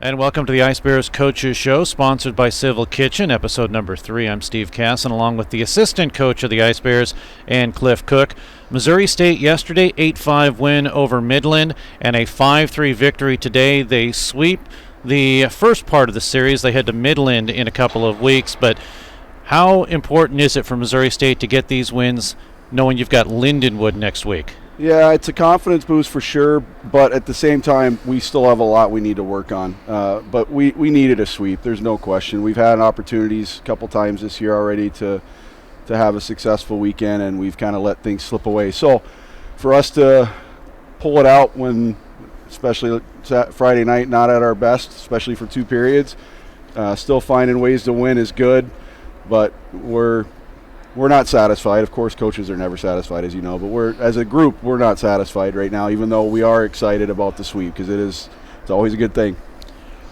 And welcome to the Ice Bears Coaches Show, sponsored by Civil Kitchen, episode number 3. I'm Steve Casson, along with the assistant coach of the Ice Bears, and Cliff Cook. Missouri State yesterday, 8-5 win over Midland, and a 5-3 victory today. They sweep the first part of the series. They head to Midland in a couple of weeks, but how important is it for Missouri State to get these wins, knowing you've got Lindenwood next week? Yeah, it's a confidence boost for sure, but at the same time, we still have a lot we need to work on. But we needed a sweep, there's no question. We've had opportunities a couple times this year already to have a successful weekend, and we've kind of let things slip away. So for us to pull it out when, especially Friday night, not at our best, especially for 2 periods, still finding ways to win is good, but we're not satisfied. Of course, coaches are never satisfied, as you know, but as a group, we're not satisfied right now, even though we are excited about the sweep, because it's always a good thing.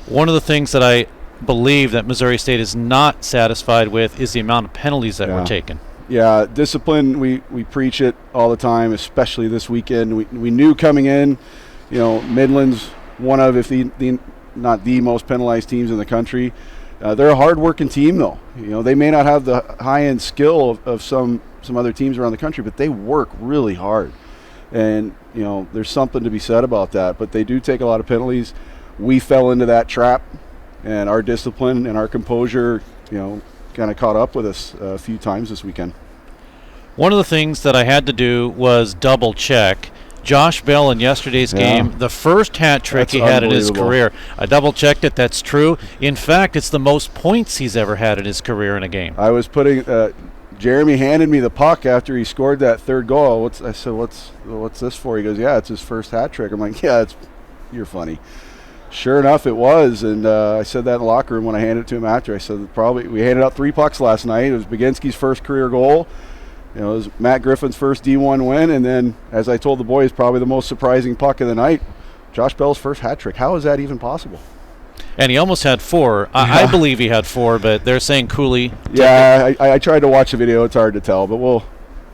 One of the things that I believe that Missouri State is not satisfied with is the amount of penalties that were taken. Yeah, discipline, we preach it all the time, especially this weekend. We knew coming in, Midland's one of, if not the most penalized teams in the country. They're a hard-working team, though. They may not have the high-end skill of some other teams around the country, but they work really hard. And, there's something to be said about that. But they do take a lot of penalties. We fell into that trap, and our discipline and our composure, kind of caught up with us a few times this weekend. One of the things that I had to do was double-check Josh Bell in yesterday's game, the first hat trick he had in his career. I double-checked it. That's true. In fact, it's the most points he's ever had in his career in a game. I was putting Jeremy handed me the puck after he scored that third goal. I said, what's this for? He goes, yeah, it's his first hat trick. I'm like, yeah, you're funny. Sure enough, it was. And I said that in the locker room when I handed it to him after. I said, we handed out 3 pucks last night. It was Baginski's first career goal. It was Matt Griffin's first D1 win, and then, as I told the boys, probably the most surprising puck of the night, Josh Bell's first hat trick. How is that even possible? And he almost had 4. I believe he had 4, but they're saying Cooley. Yeah, I tried to watch the video. It's hard to tell, but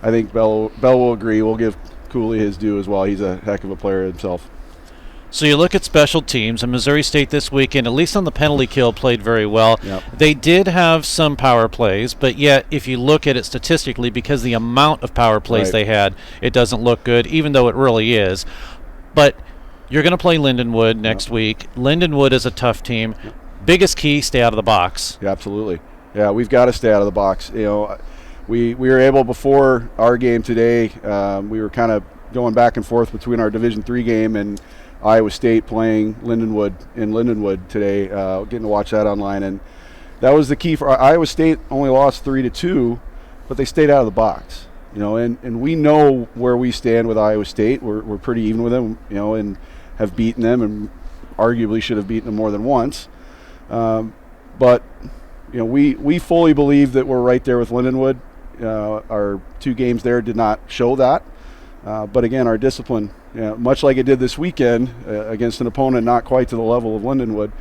I think Bell will agree. We'll give Cooley his due as well. He's a heck of a player himself. So you look at special teams, and Missouri State this weekend, at least on the penalty kill, played very well. Yep. They did have some power plays, but yet if you look at it statistically, because the amount of power plays they had, it doesn't look good, even though it really is. But you're going to play Lindenwood next week. Lindenwood is a tough team. Biggest key, stay out of the box. Yeah, absolutely. Yeah, we've got to stay out of the box. We were able, before our game today, we were kind of going back and forth between our Division III game and Iowa State playing Lindenwood today, getting to watch that online, and that was the key for Iowa State. Only lost 3-2, but they stayed out of the box, and we know where we stand with Iowa State. We're pretty even with them, and have beaten them, and arguably should have beaten them more than once. But we fully believe that we're right there with Lindenwood. Our 2 games there did not show that. But again, our discipline, much like it did this weekend against an opponent not quite to the level of Lindenwood,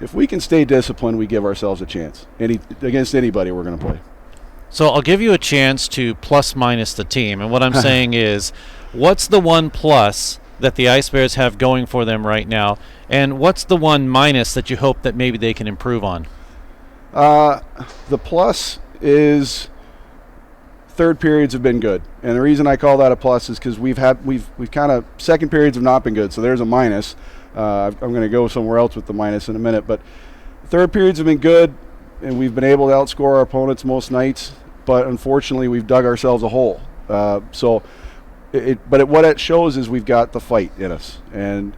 if we can stay disciplined, we give ourselves a chance against anybody we're going to play. So I'll give you a chance to plus-minus the team. And what I'm saying is, what's the one plus that the Ice Bears have going for them right now? And what's the one minus that you hope that maybe they can improve on? The plus is third periods have been good, and the reason I call that a plus is because we've kind of, second periods have not been good, so there's a minus. I'm going to go somewhere else with the minus in a minute, but third periods have been good, and we've been able to outscore our opponents most nights, but unfortunately we've dug ourselves a hole. What it shows is we've got the fight in us, and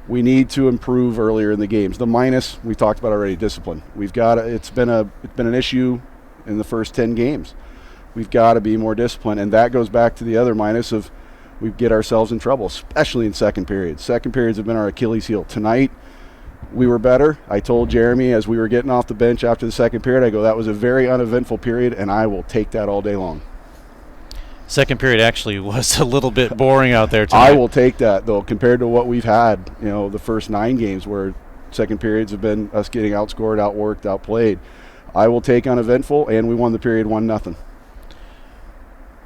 we need to improve earlier in the games. The minus we talked about already, discipline. It's been an issue in the first 10 games. We've got to be more disciplined, and that goes back to the other minus of we get ourselves in trouble, especially in second periods. Second periods have been our Achilles heel. Tonight, we were better. I told Jeremy as we were getting off the bench after the second period, I go, that was a very uneventful period, and I will take that all day long. Second period actually was a little bit boring out there tonight. I will take that, though, compared to what we've had, the first 9 games where second periods have been us getting outscored, outworked, outplayed. I will take uneventful, and we won the period 1-0.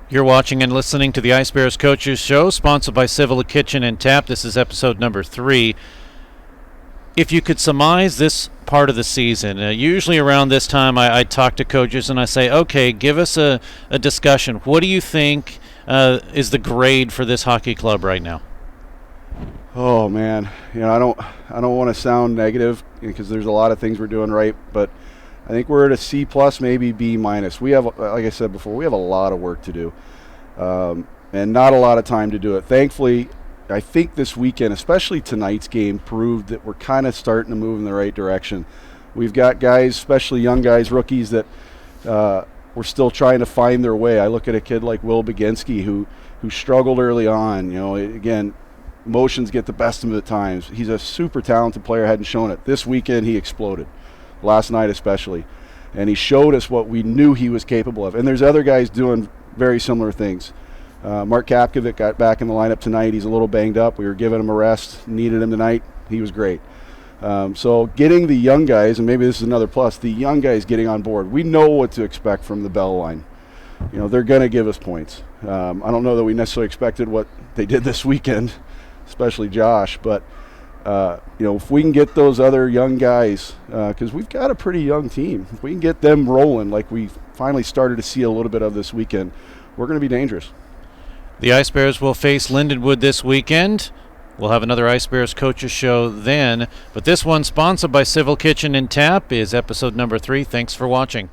You're watching and listening to the Ice Bears Coaches Show, sponsored by Civil Kitchen and Tap. This is episode number 3. If you could surmise this part of the season, usually around this time I talk to coaches and I say, okay, give us a discussion. What do you think is the grade for this hockey club right now? Oh man, I don't want to sound negative because there's a lot of things we're doing right, but I think we're at a C plus, maybe B minus. We have, like I said before, we have a lot of work to do, and not a lot of time to do it. Thankfully, I think this weekend, especially tonight's game, proved that we're kind of starting to move in the right direction. We've got guys, especially young guys, rookies, that we're still trying to find their way. I look at a kid like Will Baginski who struggled early on. Again, emotions get the best of him at times. He's a super talented player, hadn't shown it. This weekend he exploded, last night especially. And he showed us what we knew he was capable of. And there's other guys doing very similar things. Mark Kapkovic got back in the lineup tonight. He's a little banged up. We were giving him a rest, needed him tonight. He was great. So getting the young guys, and maybe this is another plus, the young guys getting on board. We know what to expect from the Bell line. They're going to give us points. I don't know that we necessarily expected what they did this weekend, especially Josh, but if we can get those other young guys, because we've got a pretty young team, if we can get them rolling like we finally started to see a little bit of this weekend, we're going to be dangerous. The Ice Bears will face Lindenwood this weekend. We'll have another Ice Bears Coaches Show then, but this one, sponsored by Civil Kitchen and Tap, is episode number 3. Thanks for watching.